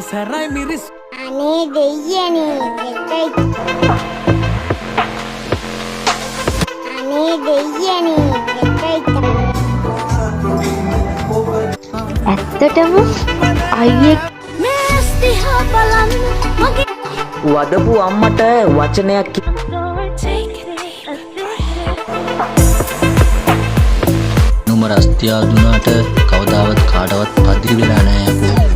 Sarai miris. Ane deyani. Ane deyani. ඇත්තටම අයියෙක් වදපු අම්මට වචනයක් නුඹ රස්තියාදුනාට කවදාවත් කාටවත් පදිරි වෙලා නෑ.